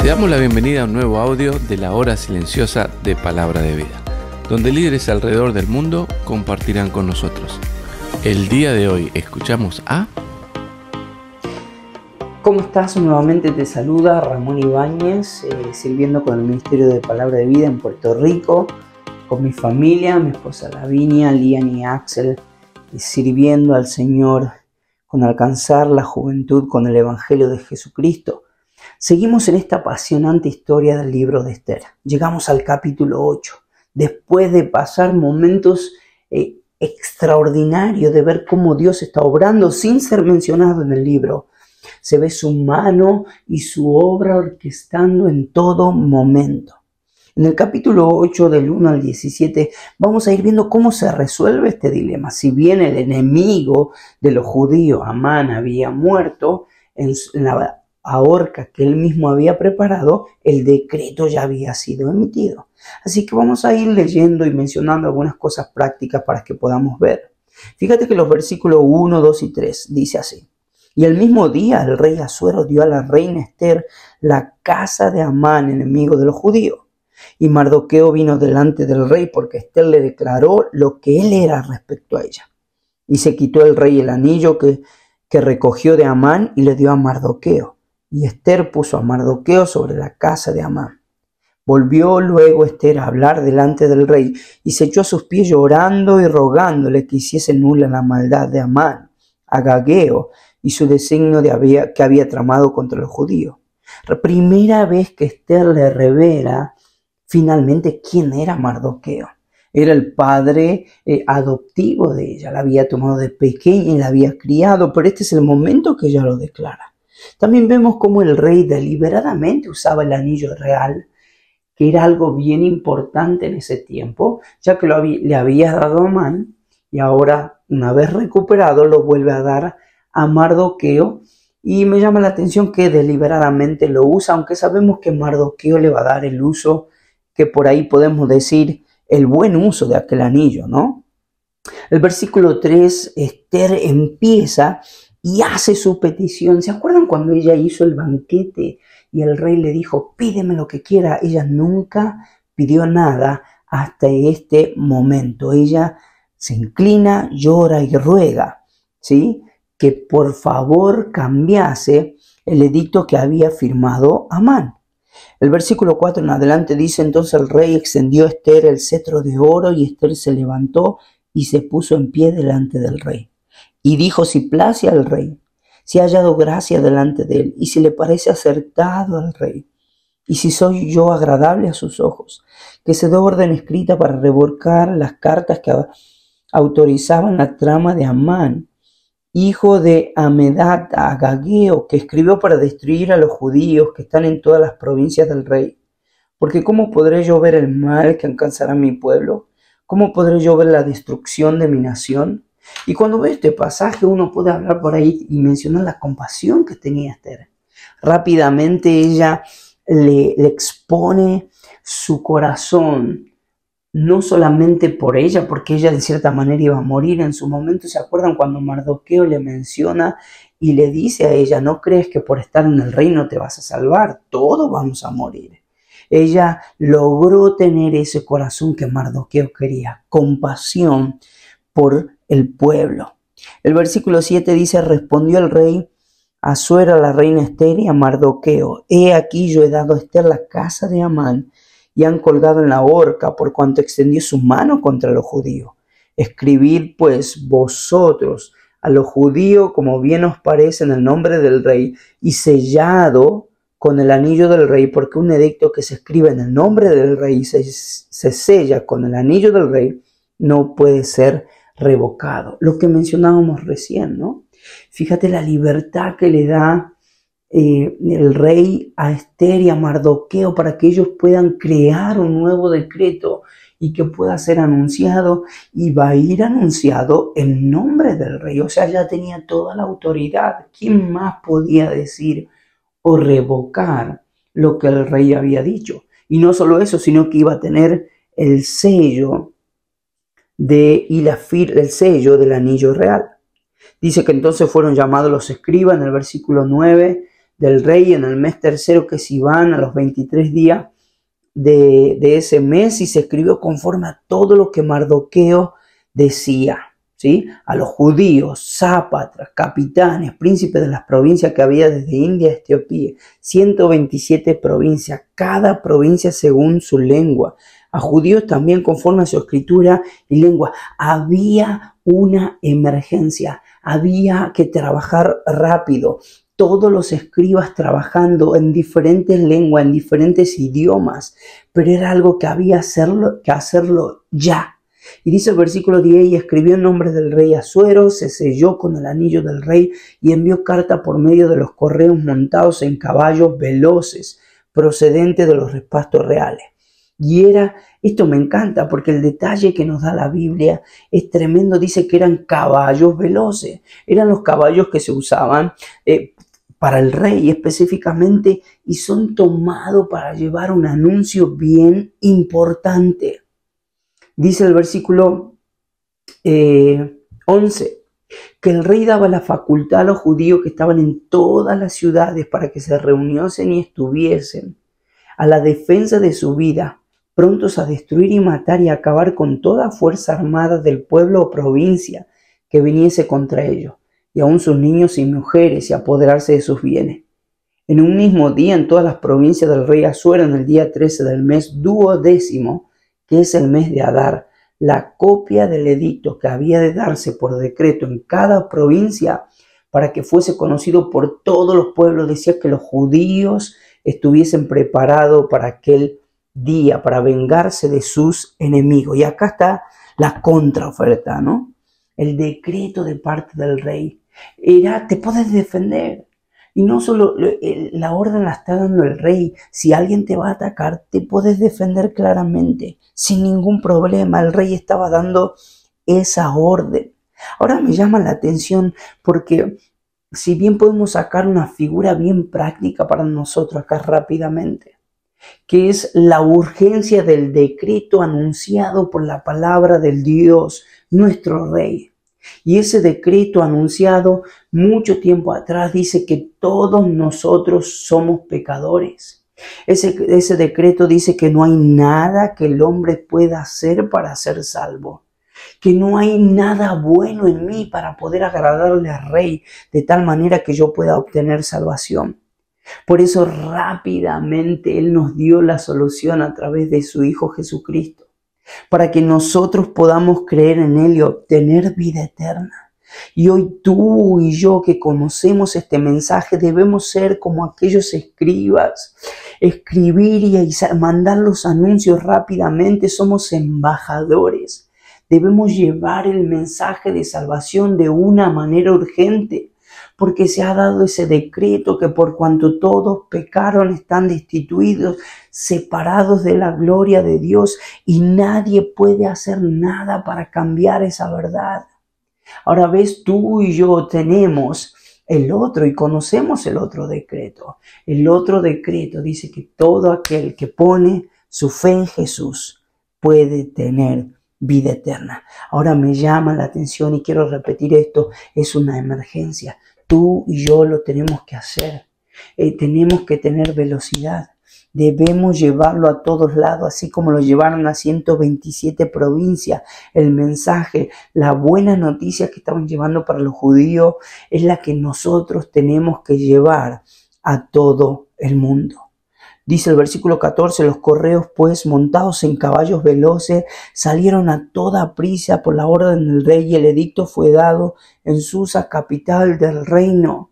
Te damos la bienvenida a un nuevo audio de la hora silenciosa de Palabra de Vida, donde líderes alrededor del mundo compartirán con nosotros. El día de hoy escuchamos a... ¿Cómo estás? Nuevamente te saluda Ramón Ibáñez, sirviendo con el Ministerio de Palabra de Vida en Puerto Rico, con mi familia, mi esposa Lavinia, Lian y Axel, sirviendo al Señor con alcanzar la juventud con el Evangelio de Jesucristo. Seguimos en esta apasionante historia del libro de Esther. Llegamos al capítulo 8, después de pasar momentos extraordinarios, de ver cómo Dios está obrando sin ser mencionado en el libro. Se ve su mano y su obra orquestando en todo momento. En el capítulo 8, del 1 al 17, vamos a ir viendo cómo se resuelve este dilema. Si bien el enemigo de los judíos, Amán, había muerto en la horca que él mismo había preparado, el decreto ya había sido emitido. Así que vamos a ir leyendo y mencionando algunas cosas prácticas para que podamos ver. Fíjate que los versículos 1, 2 y 3 dice así. Y el mismo día el rey Asuero dio a la reina Esther la casa de Amán, enemigo de los judíos. Y Mardoqueo vino delante del rey porque Esther le declaró lo que él era respecto a ella. Y se quitó el rey el anillo que recogió de Amán y le dio a Mardoqueo. Y Esther puso a Mardoqueo sobre la casa de Amán. Volvió luego Esther a hablar delante del rey y se echó a sus pies llorando y rogándole que hiciese nula la maldad de Amán, Agageo, y su designio que había tramado contra los judíos. La primera vez que Esther le revela finalmente quién era Mardoqueo. Era el padre adoptivo de ella, la había tomado de pequeña y la había criado, pero este es el momento que ella lo declara. También vemos cómo el rey deliberadamente usaba el anillo real, que era algo bien importante en ese tiempo, ya que le había dado a Amán y ahora, una vez recuperado, lo vuelve a dar a Mardoqueo. Y me llama la atención que deliberadamente lo usa, aunque sabemos que Mardoqueo le va a dar el uso que por ahí podemos decir el buen uso de aquel anillo, ¿no? El versículo 3, Esther empieza y hace su petición. ¿Se acuerdan cuando ella hizo el banquete y el rey le dijo, pídeme lo que quiera? Ella nunca pidió nada hasta este momento. Ella se inclina, llora y ruega, ¿sí?, que por favor cambiase el edicto que había firmado Amán. El versículo 4 en adelante dice, entonces el rey extendió a Esther el cetro de oro y Esther se levantó y se puso en pie delante del rey. Y dijo, si place al rey, si ha hallado gracia delante de él y si le parece acertado al rey, y si soy yo agradable a sus ojos, que se dé orden escrita para revocar las cartas que autorizaban la trama de Amán, hijo de Hamedata, Agageo, que escribió para destruir a los judíos que están en todas las provincias del rey. Porque ¿cómo podré yo ver el mal que alcanzará mi pueblo? ¿Cómo podré yo ver la destrucción de mi nación? Y cuando ve este pasaje uno puede hablar por ahí y mencionar la compasión que tenía Esther. Rápidamente ella le expone su corazón, no solamente por ella, porque ella de cierta manera iba a morir en su momento. ¿Se acuerdan cuando Mardoqueo le menciona y le dice a ella, no crees que por estar en el reino te vas a salvar? Todos vamos a morir. Ella logró tener ese corazón que Mardoqueo quería, compasión por el pueblo. El versículo 7 dice, respondió el rey Asuero a la reina Esther y a Mardoqueo, he aquí yo he dado a Esther la casa de Amán, y han colgado en la horca por cuanto extendió su mano contra los judíos. Escribid pues vosotros a los judíos como bien os parece en el nombre del rey y sellado con el anillo del rey, porque un edicto que se escribe en el nombre del rey y se sella con el anillo del rey no puede ser revocado. Lo que mencionábamos recién, ¿no? Fíjate la libertad que le da el rey a Esther y a Mardoqueo para que ellos puedan crear un nuevo decreto y que pueda ser anunciado, y va a ir anunciado en nombre del rey. O sea, ya tenía toda la autoridad. ¿Quién más podía decir o revocar lo que el rey había dicho? Y no solo eso, sino que iba a tener el sello el sello del anillo real. Dice que entonces fueron llamados los escribas en el versículo 9 del rey en el mes tercero, que es Sivan, a los 23 días de ese mes, y se escribió conforme a todo lo que Mardoqueo decía, ¿sí? A los judíos, sápatras, capitanes, príncipes de las provincias que había desde India a Etiopía, 127 provincias, cada provincia según su lengua. A judíos también conforme a su escritura y lengua. Había una emergencia, había que trabajar rápido. Todos los escribas trabajando en diferentes lenguas, en diferentes idiomas, pero era algo que había que hacerlo ya. Y dice el versículo 10, y escribió en nombre del rey Asuero, se selló con el anillo del rey y envió carta por medio de los correos montados en caballos veloces, procedentes de los repastos reales. Y esto me encanta porque el detalle que nos da la Biblia es tremendo. Dice que eran caballos veloces, eran los caballos que se usaban para el rey específicamente, y son tomados para llevar un anuncio bien importante. Dice el versículo 11, que el rey daba la facultad a los judíos que estaban en todas las ciudades para que se reuniesen y estuviesen a la defensa de su vida, prontos a destruir y matar y acabar con toda fuerza armada del pueblo o provincia que viniese contra ellos, y aun sus niños y mujeres, y apoderarse de sus bienes. En un mismo día, en todas las provincias del rey Asuero, en el día 13 del mes duodécimo, que es el mes de Adar, la copia del edicto que había de darse por decreto en cada provincia para que fuese conocido por todos los pueblos, decía que los judíos estuviesen preparados para aquel día, para vengarse de sus enemigos. Y acá está la contraoferta, ¿no? El decreto de parte del rey era: te puedes defender. Y no solo la orden la está dando el rey. Si alguien te va a atacar, te puedes defender claramente, sin ningún problema. El rey estaba dando esa orden. Ahora me llama la atención porque si bien podemos sacar una figura bien práctica para nosotros acá rápidamente, que es la urgencia del decreto anunciado por la palabra del Dios, nuestro Rey. Y ese decreto anunciado mucho tiempo atrás dice que todos nosotros somos pecadores. Ese decreto dice que no hay nada que el hombre pueda hacer para ser salvo, que no hay nada bueno en mí para poder agradarle al Rey de tal manera que yo pueda obtener salvación. Por eso rápidamente Él nos dio la solución a través de su Hijo Jesucristo, para que nosotros podamos creer en Él y obtener vida eterna. Y hoy tú y yo que conocemos este mensaje debemos ser como aquellos escribas, escribir y mandar los anuncios rápidamente. Somos embajadores. Debemos llevar el mensaje de salvación de una manera urgente, porque se ha dado ese decreto que por cuanto todos pecaron están destituidos, separados de la gloria de Dios, y nadie puede hacer nada para cambiar esa verdad. Ahora ves, tú y yo tenemos el otro y conocemos el otro decreto. El otro decreto dice que todo aquel que pone su fe en Jesús puede tener vida eterna. Ahora me llama la atención y quiero repetir esto: es una emergencia. Tú y yo lo tenemos que hacer. Tenemos que tener velocidad. Debemos llevarlo a todos lados, así como lo llevaron a 127 provincias. El mensaje, la buena noticia que estaban llevando para los judíos es la que nosotros tenemos que llevar a todo el mundo. Dice el versículo 14, los correos pues montados en caballos veloces salieron a toda prisa por la orden del rey, y el edicto fue dado en Susa, capital del reino.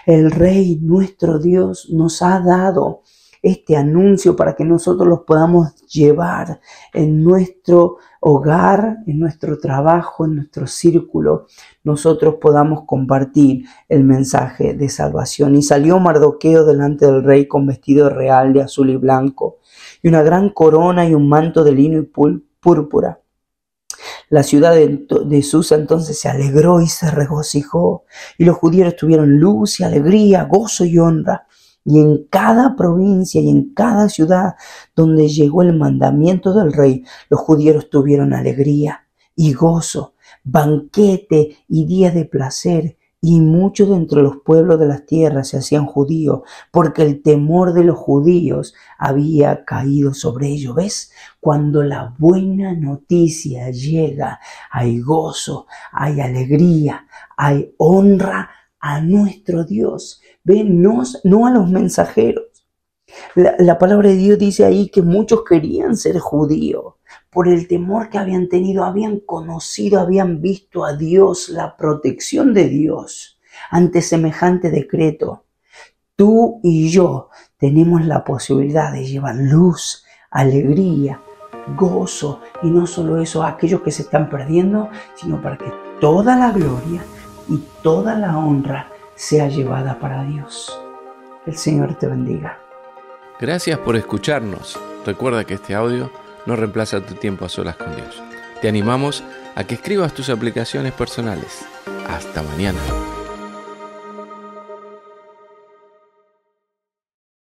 El rey, nuestro Dios, nos ha dado este anuncio para que nosotros los podamos llevar en nuestro hogar, en nuestro trabajo, en nuestro círculo. Nosotros podamos compartir el mensaje de salvación. Y salió Mardoqueo delante del rey con vestido real de azul y blanco, y una gran corona y un manto de lino y púrpura. La ciudad de Susa entonces se alegró y se regocijó, y los judíos tuvieron luz y alegría, gozo y honra. Y en cada provincia y en cada ciudad donde llegó el mandamiento del rey, los judíos tuvieron alegría y gozo, banquete y días de placer, Y muchos de entre los pueblos de las tierras se hacían judíos, porque el temor de los judíos había caído sobre ellos. ¿Ves? Cuando la buena noticia llega, hay gozo, hay alegría, hay honra a nuestro Dios. ¿Ven? No a los mensajeros. La palabra de Dios dice ahí que muchos querían ser judíos. Por el temor que habían tenido, habían conocido, habían visto a Dios, la protección de Dios ante semejante decreto. Tú y yo tenemos la posibilidad de llevar luz, alegría, gozo, y no solo eso a aquellos que se están perdiendo, sino para que toda la gloria y toda la honra sea llevada para Dios. El Señor te bendiga. Gracias por escucharnos. Recuerda que este audio no reemplaza tu tiempo a solas con Dios. Te animamos a que escribas tus aplicaciones personales. Hasta mañana.